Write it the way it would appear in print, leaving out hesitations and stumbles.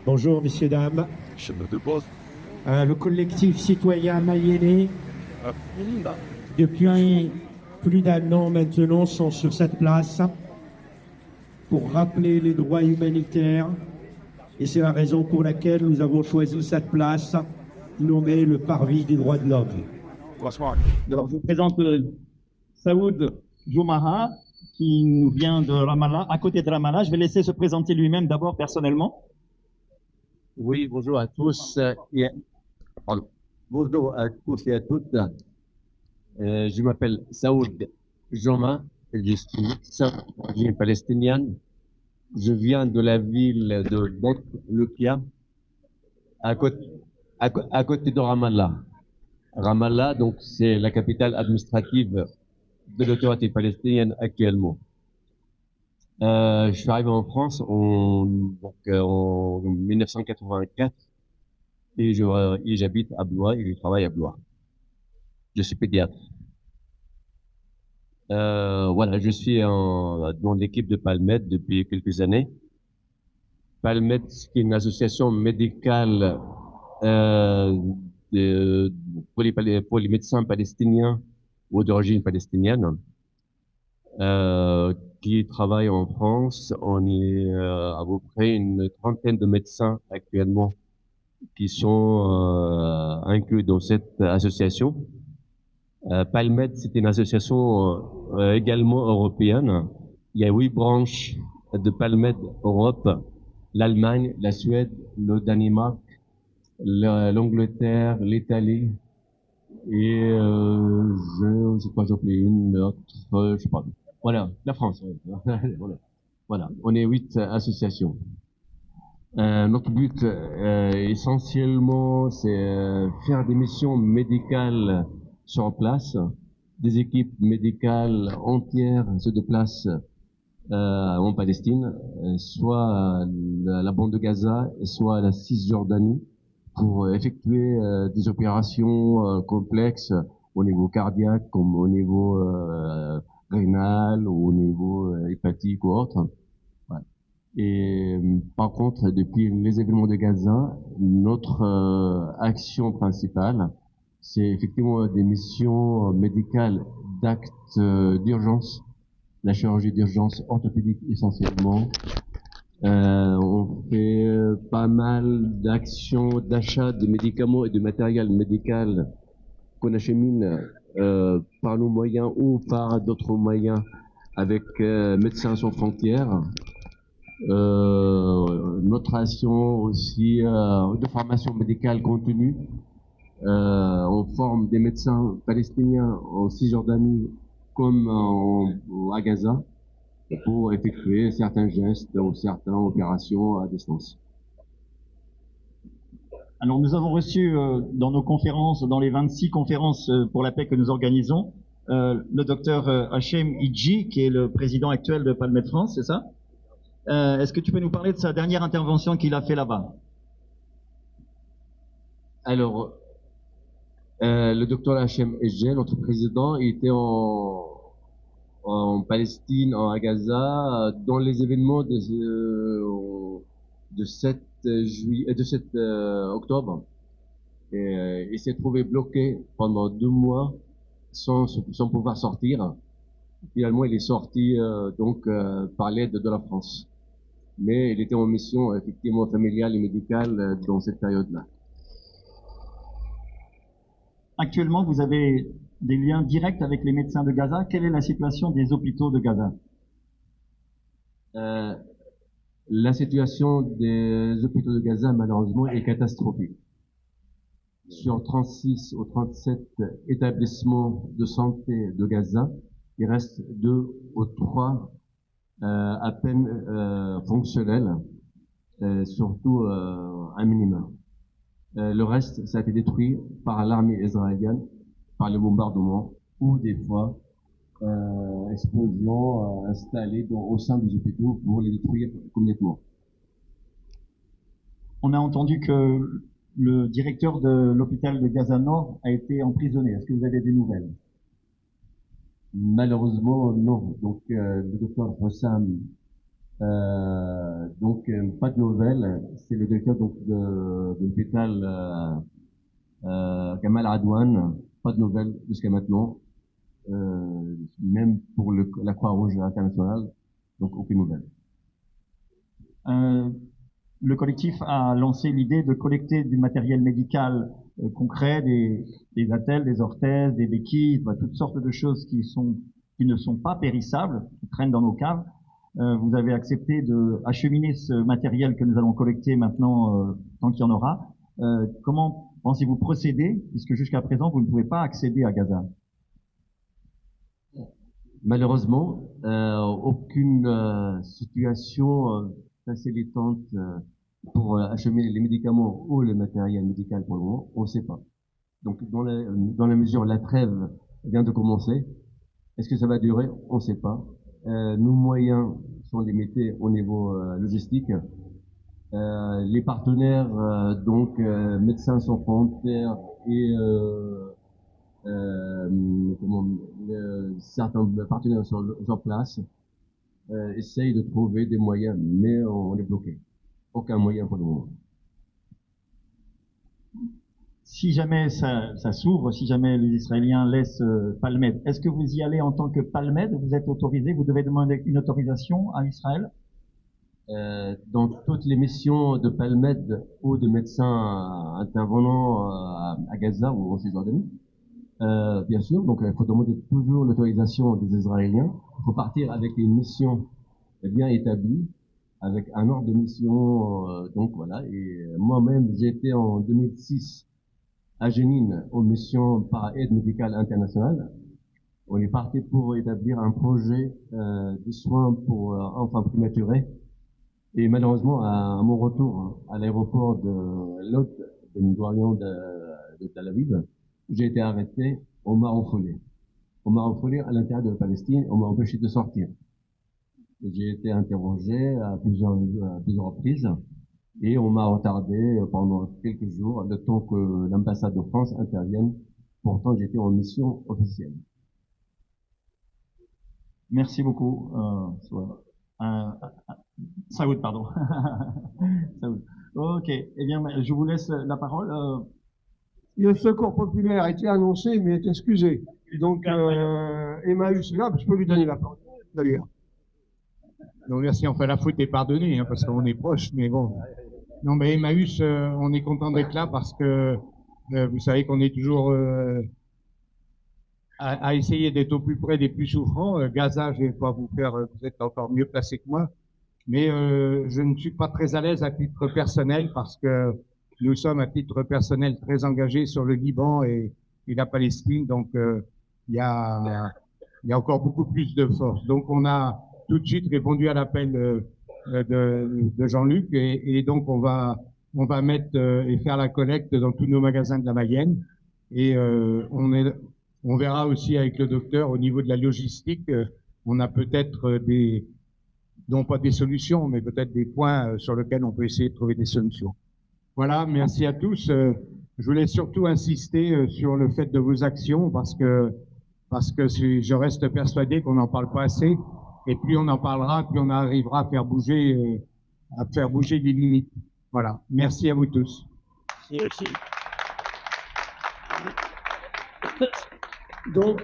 Bonjour, messieurs, dames. Chef de poste. Le collectif citoyen mayennais, depuis plus d'un an maintenant, sont sur cette place pour rappeler les droits humanitaires. Et c'est la raison pour laquelle nous avons choisi cette place, nommée le Parvis des droits de l'homme. Alors, je vous présente Saoud Joumaha, qui nous vient de Ramallah, à côté de Ramallah. Je vais laisser se présenter lui-même d'abord personnellement. Oui, bonjour à tous. Bonjour à tous et à toutes. Je m'appelle Saoud Joma, je suis d'origine palestinienne. Je viens de la ville de Bet Lukia, à côté de Ramallah. Ramallah, donc, c'est la capitale administrative de l'autorité palestinienne actuellement. Je suis arrivé en France en 1984 et j'habite à Blois et je travaille à Blois. Je suis pédiatre. Voilà, je suis dans l'équipe de Palmed depuis quelques années. Palmed, c'est une association médicale pour les médecins palestiniens ou d'origine palestinienne. Qui travaillent en France. On est à peu près une trentaine de médecins actuellement qui sont inclus dans cette association. Palmed, c'est une association également européenne. Il y a 8 branches de Palmed Europe: l'Allemagne, la Suède, le Danemark, l'Angleterre, l'Italie et je crois que j'en ai une autre, je sais pas. Voilà, la France. Voilà, on est 8 associations. Notre but essentiellement, c'est faire des missions médicales sur place. Des équipes médicales entières se déplacent en Palestine, soit la bande de Gaza, soit la Cisjordanie, pour effectuer des opérations complexes au niveau cardiaque, comme au niveau rénal ou au niveau hépatique ou autre. Ouais. Et par contre, depuis les événements de Gaza, notre action principale, c'est effectivement des missions médicales d'actes d'urgence, la chirurgie d'urgence orthopédique essentiellement. On fait pas mal d'actions d'achat de médicaments et de matériel médical qu'on achemine par nos moyens ou par d'autres moyens avec Médecins sans frontières. Notre action aussi de formation médicale continue. On forme des médecins palestiniens en Cisjordanie comme à Gaza pour effectuer certains gestes ou certaines opérations à distance. Alors, nous avons reçu dans nos conférences, dans les 26 conférences pour la paix que nous organisons, le docteur Hachem Idji, qui est le président actuel de Palmed France, c'est ça? Est-ce que tu peux nous parler de sa dernière intervention qu'il a fait là-bas? Alors, le docteur Hachem Idji, notre président, il était en Palestine, à Gaza, dans les événements de 7 octobre. Et il s'est trouvé bloqué pendant 2 mois sans pouvoir sortir. Finalement, il est sorti par l'aide de la France. Mais il était en mission effectivement familiale et médicale dans cette période-là. Actuellement, vous avez des liens directs avec les médecins de Gaza. Quelle est la situation des hôpitaux de Gaza? La situation des hôpitaux de Gaza, malheureusement, est catastrophique. Sur 36 ou 37 établissements de santé de Gaza, il reste 2 ou 3 à peine fonctionnels, surtout un minimum. Le reste, ça a été détruit par l'armée israélienne, par le bombardement, ou des fois explosions installées au sein des hôpitaux pour les détruire complètement. On a entendu que le directeur de l'hôpital de Gaza Nord a été emprisonné. Est-ce que vous avez des nouvelles? Malheureusement, non. Donc, le docteur Hossam Donc, pas de nouvelles. C'est le directeur donc, de l'hôpital Kamal Adwan. Pas de nouvelles jusqu'à maintenant. Même pour la Croix-Rouge internationale. Donc, aucune nouvelle. Le collectif a lancé l'idée de collecter du matériel médical concret, des attelles, des orthèses, des béquilles, toutes sortes de choses qui ne sont pas périssables, qui traînent dans nos caves. Vous avez accepté de acheminer ce matériel que nous allons collecter maintenant, tant qu'il y en aura. Comment pensez-vous procéder, puisque jusqu'à présent, vous ne pouvez pas accéder à Gaza? Malheureusement, aucune situation facilitante pour acheminer les médicaments ou le matériel médical pour le moment, on ne sait pas. Donc, dans la mesure, la trêve vient de commencer. Est-ce que ça va durer? On ne sait pas. Nos moyens sont limités au niveau logistique. Les partenaires, donc Médecins sans frontières et certains partenaires sur place essayent de trouver des moyens, mais on est bloqué. Aucun moyen pour le moment. Si jamais ça s'ouvre, si jamais les Israéliens laissent Palmed, est-ce que vous y allez en tant que Palmed? Vous êtes autorisé? Vous devez demander une autorisation à Israël? Dans toutes les missions de Palmed ou de médecins intervenant à Gaza ou en Cisjordanie, bien sûr, donc il faut demander toujours l'autorisation des Israéliens. Il faut partir avec une mission bien établie, avec un ordre de mission. Donc voilà. Et moi-même, j'étais en 2006 à Jenin en mission par aide médicale internationale. On est parti pour établir un projet de soins pour enfants prématurés. Et malheureusement, à mon retour à l'aéroport de Lod, de Ndouarian de Tel Aviv, j'ai été arrêté, on m'a enfolé. On m'a enfolé à l'intérieur de la Palestine, on m'a empêché de sortir. J'ai été interrogé à plusieurs reprises et on m'a retardé pendant quelques jours, le temps que l'ambassade de France intervienne. Pourtant, j'étais en mission officielle. Merci beaucoup. Saoud, pardon. Saoud. Ok. Eh bien, je vous laisse la parole. Le secours populaire a été annoncé, mais est excusé. Donc, Emmaüs est là, je peux lui donner la parole, d'ailleurs. Donc merci, enfin la faute est pardonnée, hein, parce qu'on est proche, mais bon. Non, mais Emmaüs, on est content d'être là parce que vous savez qu'on est toujours à essayer d'être au plus près des plus souffrants. Gaza, je vais pas vous faire, vous êtes encore mieux placé que moi, mais je ne suis pas très à l'aise à titre personnel parce que nous sommes à titre personnel très engagés sur le Liban et la Palestine, donc il y a encore beaucoup plus de force. Donc on a tout de suite répondu à l'appel de Jean-Luc et donc on va mettre et faire la collecte dans tous nos magasins de la Mayenne et on verra aussi avec le docteur au niveau de la logistique, on a peut-être non pas des solutions, mais peut-être des points sur lesquels on peut essayer de trouver des solutions. Voilà, merci à tous. Je voulais surtout insister sur le fait de vos actions parce que je reste persuadé qu'on n'en parle pas assez. Et plus on en parlera, plus on arrivera à faire bouger les limites. Voilà. Merci à vous tous. Merci. Donc,